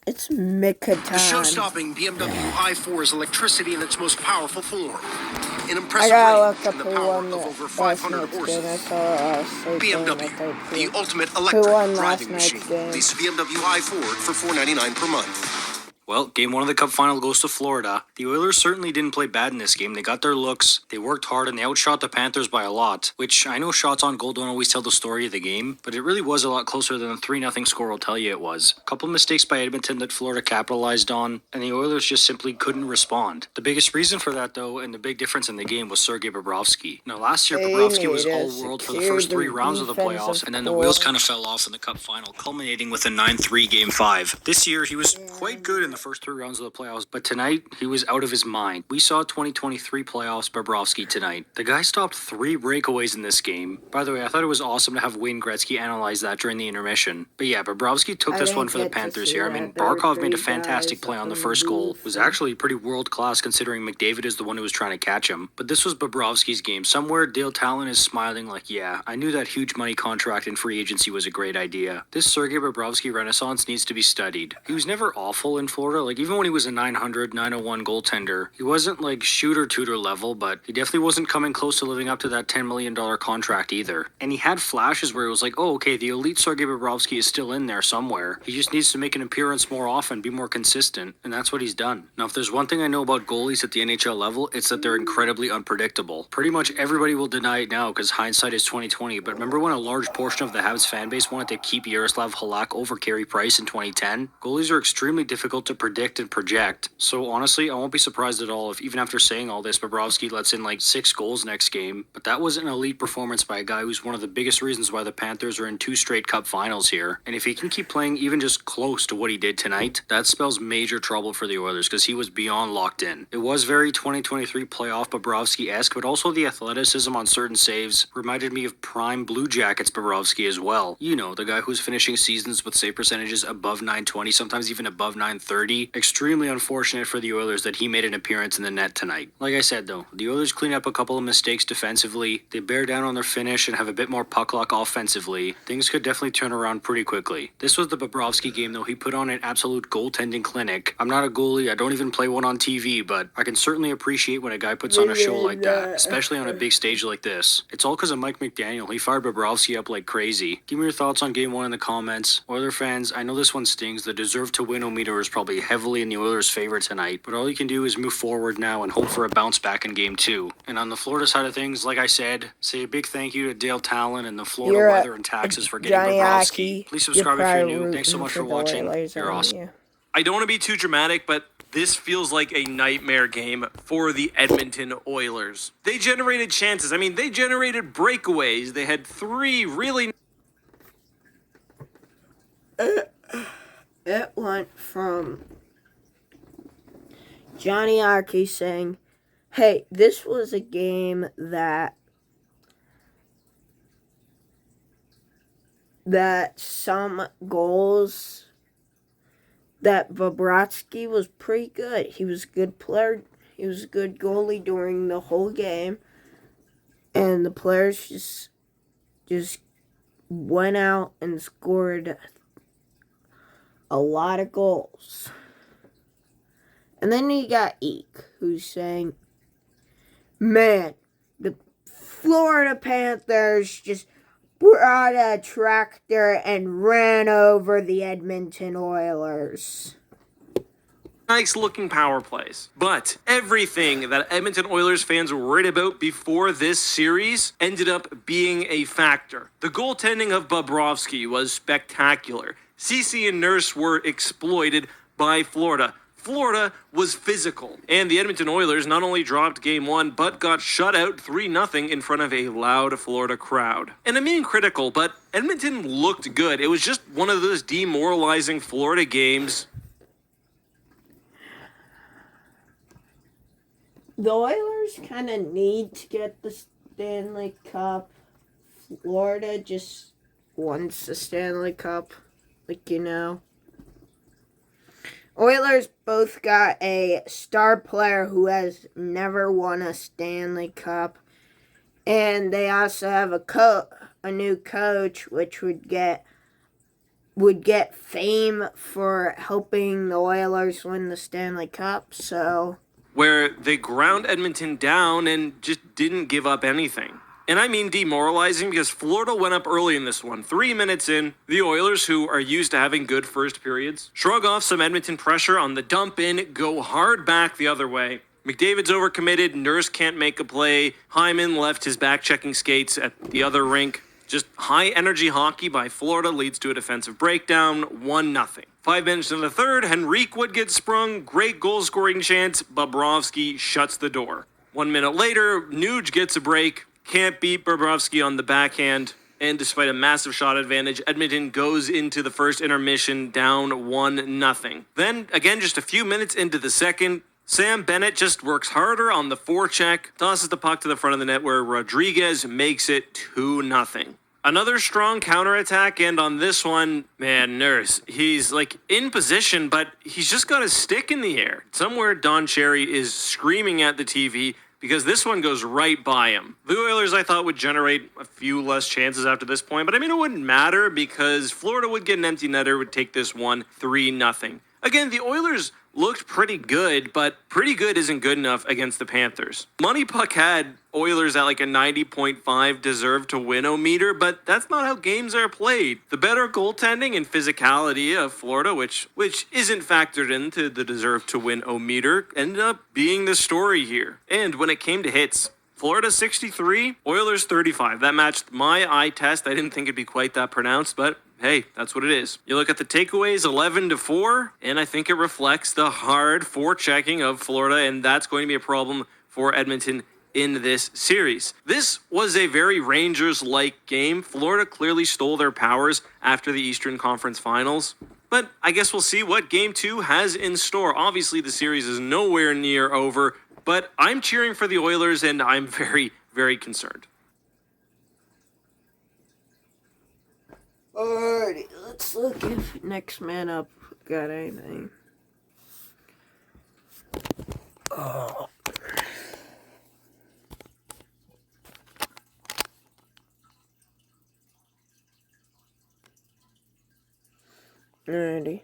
It's Mika The time. show-stopping BMW i4 is electricity in its most powerful form. An I impressive gotta range look up and the who power won of the over last 500 night's game. I horses. saw Sleeping in the BMW, third the too. ultimate Who electric won last driving night's machine. game? Lease a BMW i4 for $499 per month. Well, game one of the Cup final goes to Florida. The Oilers certainly didn't play bad in this game. They got their looks, they worked hard, and they outshot the Panthers by a lot, which I know shots on goal don't always tell the story of the game, but it really was a lot closer than the 3-0 score will tell you it was. A couple mistakes by Edmonton that Florida capitalized on, and the Oilers just simply couldn't respond. The biggest reason for that, though, and the big difference in the game was Sergei Bobrovsky. Now, last year, Bobrovsky was all-world for the first 3 rounds of the playoffs, and then the wheels kind of fell off in the Cup final, culminating with a 9-3 Game 5. This year, he was quite good in the first 3 rounds of the playoffs, but tonight he was out of his mind. We saw 2023 playoffs Bobrovsky tonight. The guy stopped 3 breakaways in this game. By the way, I thought it was awesome to have Wayne Gretzky analyze that during the intermission. But yeah, Bobrovsky took this one for the Panthers here. I mean, Barkov made a fantastic play on the first goal. It was actually pretty world class considering McDavid is the one who was trying to catch him. But this was Bobrovsky's game. Somewhere Dale Talon is smiling like, yeah, I knew that huge money contract in free agency was a great idea. This Sergei Bobrovsky renaissance needs to be studied. He was never awful in Florida. Like, even when he was a 901 goaltender, he wasn't like shooter tutor level, but he definitely wasn't coming close to living up to that $10 million contract either. And he had flashes where it was like, oh, okay, the elite Sergei Bobrovsky is still in there somewhere. He just needs to make an appearance more often, be more consistent, and that's what he's done. Now, if there's one thing I know about goalies at the NHL level, it's that they're incredibly unpredictable. Pretty much everybody will deny it now because hindsight is 2020, but remember when a large portion of the Habs fan base wanted to keep Yaroslav Halak over Carey Price in 2010? Goalies are extremely difficult to predict and project, so honestly, I won't be surprised at all if even after saying all this, Bobrovsky lets in like 6 goals next game, but that was an elite performance by a guy who's one of the biggest reasons why the Panthers are in 2 straight Cup finals here, and if he can keep playing even just close to what he did tonight, that spells major trouble for the Oilers because he was beyond locked in. It was very 2023 playoff Bobrovsky-esque, but also the athleticism on certain saves reminded me of prime Blue Jackets Bobrovsky as well. You know, the guy who's finishing seasons with save percentages above 920, sometimes even above 930. Extremely unfortunate for the Oilers that he made an appearance in the net tonight. Like I said though, the Oilers clean up a couple of mistakes defensively, they bear down on their finish and have a bit more puck luck offensively. Things could definitely turn around pretty quickly. This was the Bobrovsky game though. He put on an absolute goaltending clinic. I'm not a goalie, I don't even play one on TV, but I can certainly appreciate when a guy puts on a show like that, especially on a big stage like this. It's all because of Mike McDaniel. He fired Bobrovsky up like crazy. Give me your thoughts on game 1 in the comments. Oiler fans, I know this one stings. The deserve to win meter is probably heavily in the Oilers' favor tonight, but all you can do is move forward now and hope for a bounce back in game 2. And on the Florida side of things, like I said, say a big thank you to Dale Talon and the Florida Weather and Taxes for getting Bobrovsky. Please subscribe if you're new. Thanks so much for watching. You're awesome. I don't want to be too dramatic, but this feels like a nightmare game for the Edmonton Oilers. They generated chances. I mean, they generated breakaways. They had 3 really... It went from Johnny Aki saying, hey, this was a game that some goals that Bobrovsky was pretty good. He was a good player. He was a good goalie during the whole game. And the players just went out and scored a lot of goals. And then you got Eek, who's saying, man, the Florida Panthers just brought a tractor and ran over the Edmonton Oilers. Nice looking power plays. But everything that Edmonton Oilers fans were worried about before this series ended up being a factor. The goaltending of Bobrovsky was spectacular. Ceci and Nurse were exploited by Florida. Florida was physical. And the Edmonton Oilers not only dropped game 1, but got shut out 3-0 in front of a loud Florida crowd. And I'm being critical, but Edmonton looked good. It was just one of those demoralizing Florida games. The Oilers kind of need to get the Stanley Cup. Florida just wants the Stanley Cup, like, you know. Oilers both got a star player who has never won a Stanley Cup. And they also have a new coach, which would get would get fame for helping the Oilers win the Stanley Cup, so where they ground Edmonton down and just didn't give up anything. And I mean demoralizing because Florida went up early in this one. 3 minutes in, the Oilers, who are used to having good first periods, shrug off some Edmonton pressure on the dump in, go hard back the other way. McDavid's overcommitted, Nurse can't make a play, Hyman left his back-checking skates at the other rink. Just high-energy hockey by Florida leads to a defensive breakdown, 1-0. 5 minutes in the third, Henrique would get sprung, great goal-scoring chance, Bobrovsky shuts the door. 1 minute later, Nuge gets a break, can't beat Bobrovsky on the backhand, and despite a massive shot advantage, Edmonton goes into the first intermission down 1-0. Then, again, just a few minutes into the second, Sam Bennett just works harder on the forecheck, tosses the puck to the front of the net where Rodriguez makes it 2-0. Another strong counterattack, and on this one, man, Nurse, he's like in position, but he's just got his stick in the air. Somewhere Don Cherry is screaming at the TV because this one goes right by him. The Oilers, I thought, would generate a few less chances after this point, but I mean, it wouldn't matter because Florida would get an empty netter, would take this one 3-0. Again, the Oilers looked pretty good, but pretty good isn't good enough against the Panthers. Money Puck had Oilers at like a 90.5 deserve to win-o-meter, but that's not how games are played. The better goaltending and physicality of Florida, which isn't factored into the deserve to win-o-meter, ended up being the story here. And when it came to hits, Florida 63, Oilers 35. That matched my eye test. I didn't think it'd be quite that pronounced, but hey, that's what it is. You look at the takeaways, 11-4, and I think it reflects the hard forechecking of Florida, and that's going to be a problem for Edmonton in this series. This was a very Rangers-like game. Florida clearly stole their powers after the Eastern Conference Finals, but I guess we'll see what Game 2 has in store. Obviously, the series is nowhere near over, but I'm cheering for the Oilers, and I'm very, very concerned. alrighty, let's look if Next Man Up got anything. Oh. Alrighty.